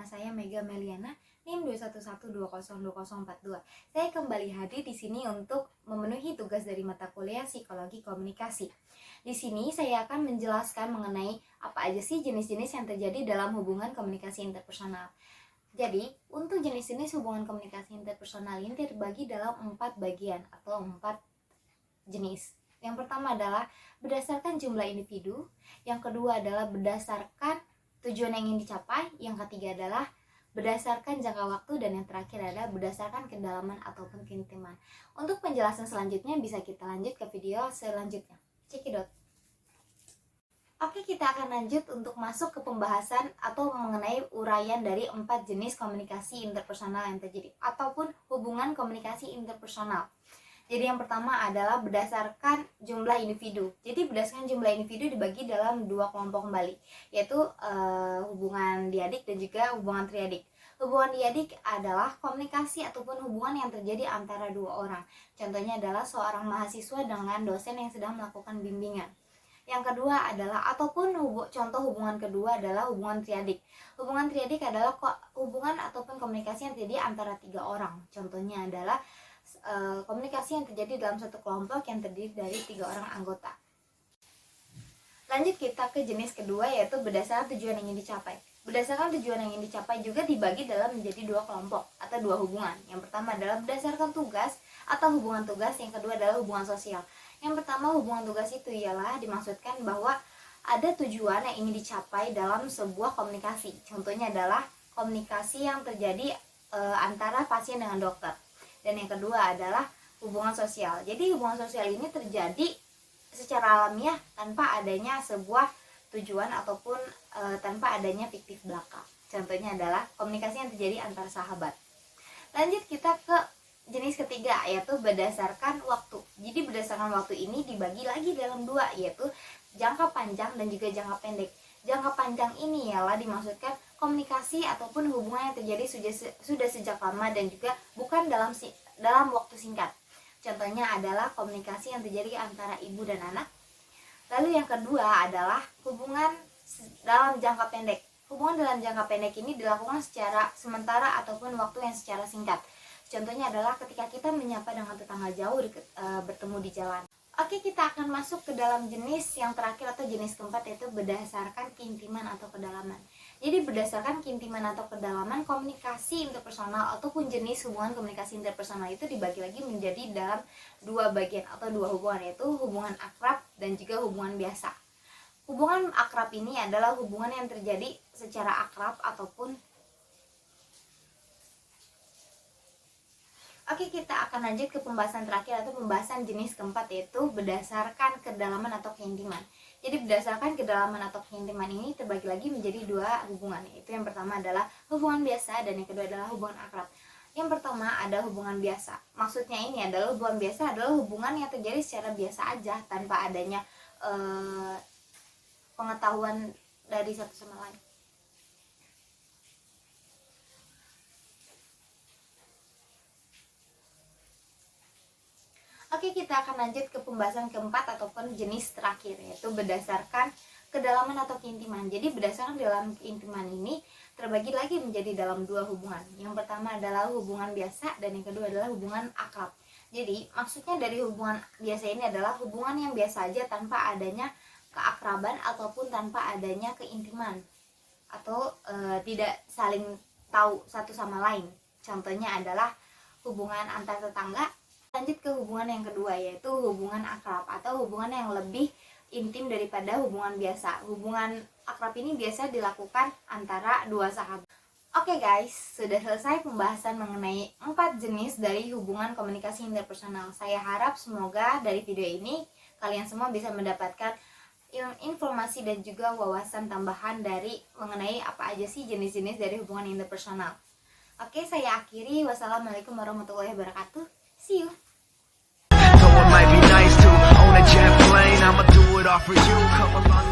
Nama saya Mega Meliana, NIM 211202042. Saya kembali hadir di sini untuk memenuhi tugas dari mata kuliah Psikologi Komunikasi. Di sini saya akan menjelaskan mengenai apa aja sih jenis-jenis yang terjadi dalam hubungan komunikasi interpersonal. Jadi, untuk jenis-jenis hubungan komunikasi interpersonal ini terbagi dalam 4 bagian atau 4 jenis. Yang pertama adalah berdasarkan jumlah individu, yang kedua adalah berdasarkan tujuan yang ingin dicapai, yang ketiga adalah berdasarkan jangka waktu, dan yang terakhir adalah berdasarkan kedalaman ataupun keintiman. Untuk penjelasan selanjutnya bisa kita lanjut ke video selanjutnya. Cekidot. Oke, kita akan lanjut untuk masuk ke pembahasan atau mengenai uraian dari 4 jenis komunikasi interpersonal yang terjadi ataupun hubungan komunikasi interpersonal. Jadi yang pertama adalah berdasarkan jumlah individu. Jadi berdasarkan jumlah individu dibagi dalam 2 kelompok kembali, yaitu hubungan diadik dan juga hubungan triadik. Hubungan diadik adalah komunikasi ataupun hubungan yang terjadi antara 2 orang. Contohnya adalah seorang mahasiswa dengan dosen yang sedang melakukan bimbingan. Yang kedua adalah contoh hubungan kedua adalah hubungan triadik. Hubungan triadik adalah hubungan ataupun komunikasi yang terjadi antara 3 orang. Contohnya adalah komunikasi yang terjadi dalam satu kelompok yang terdiri dari 3 orang anggota. Lanjut kita ke jenis kedua, yaitu berdasarkan tujuan yang ingin dicapai. Berdasarkan tujuan yang ingin dicapai juga dibagi dalam menjadi 2 kelompok atau 2 hubungan. Yang pertama adalah berdasarkan tugas atau hubungan tugas, yang kedua adalah hubungan sosial. Yang pertama, hubungan tugas itu ialah dimaksudkan bahwa ada tujuan yang ingin dicapai dalam sebuah komunikasi. Contohnya adalah komunikasi yang terjadi antara pasien dengan dokter. Dan yang kedua adalah hubungan sosial. Jadi hubungan sosial ini terjadi secara alamiah tanpa adanya sebuah tujuan ataupun tanpa adanya fiktif belaka. Contohnya adalah komunikasi yang terjadi antar sahabat. Lanjut kita ke jenis ketiga, yaitu berdasarkan waktu. Jadi berdasarkan waktu ini dibagi lagi dalam 2, yaitu jangka panjang dan juga jangka pendek. Jangka panjang ini ialah dimaksudkan komunikasi ataupun hubungan yang terjadi sudah sejak lama dan juga bukan dalam waktu singkat. Contohnya adalah komunikasi yang terjadi antara ibu dan anak. Lalu yang kedua adalah hubungan dalam jangka pendek. Hubungan dalam jangka pendek ini dilakukan secara sementara ataupun waktu yang secara singkat. Contohnya adalah ketika kita menyapa dengan tetangga jauh bertemu di jalan. Oke, kita akan masuk ke dalam jenis yang terakhir atau jenis keempat, yaitu berdasarkan keintiman atau kedalaman. Jadi berdasarkan keintiman atau kedalaman, komunikasi interpersonal ataupun jenis hubungan komunikasi interpersonal itu dibagi lagi menjadi dalam 2 bagian atau 2 hubungan, yaitu hubungan akrab dan juga hubungan biasa. Hubungan akrab ini adalah hubungan yang terjadi secara akrab ataupun Oke, kita akan lanjut ke pembahasan terakhir atau pembahasan jenis keempat, yaitu berdasarkan kedalaman atau keintiman. Jadi berdasarkan kedalaman atau keintiman ini terbagi lagi menjadi 2 hubungan, yaitu yang pertama adalah hubungan biasa dan yang kedua adalah hubungan akrab. Yang pertama ada hubungan biasa. Maksudnya ini adalah hubungan biasa adalah hubungan yang terjadi secara biasa aja tanpa adanya pengetahuan dari satu sama lain. Oke, kita akan lanjut ke pembahasan keempat ataupun jenis terakhir, yaitu berdasarkan kedalaman atau keintiman. Jadi berdasarkan dalam keintiman ini terbagi lagi menjadi dalam 2 hubungan. Yang pertama adalah hubungan biasa dan yang kedua adalah hubungan akrab. Jadi maksudnya dari hubungan biasa ini adalah hubungan yang biasa aja tanpa adanya keakraban ataupun tanpa adanya keintiman atau tidak saling tahu satu sama lain. Contohnya adalah hubungan antar tetangga. Lanjut ke hubungan yang kedua, yaitu hubungan akrab atau hubungan yang lebih intim daripada hubungan biasa. Hubungan akrab ini biasa dilakukan antara 2 sahabat. Oke guys, sudah selesai pembahasan mengenai 4 jenis dari hubungan komunikasi interpersonal. Saya harap semoga dari video ini kalian semua bisa mendapatkan informasi dan juga wawasan tambahan dari mengenai apa aja sih jenis-jenis dari hubungan interpersonal. Oke, saya akhiri. Wassalamualaikum warahmatullahi wabarakatuh. See you. Though it might be nice to own a jet plane, I'ma do it all for you. Come along.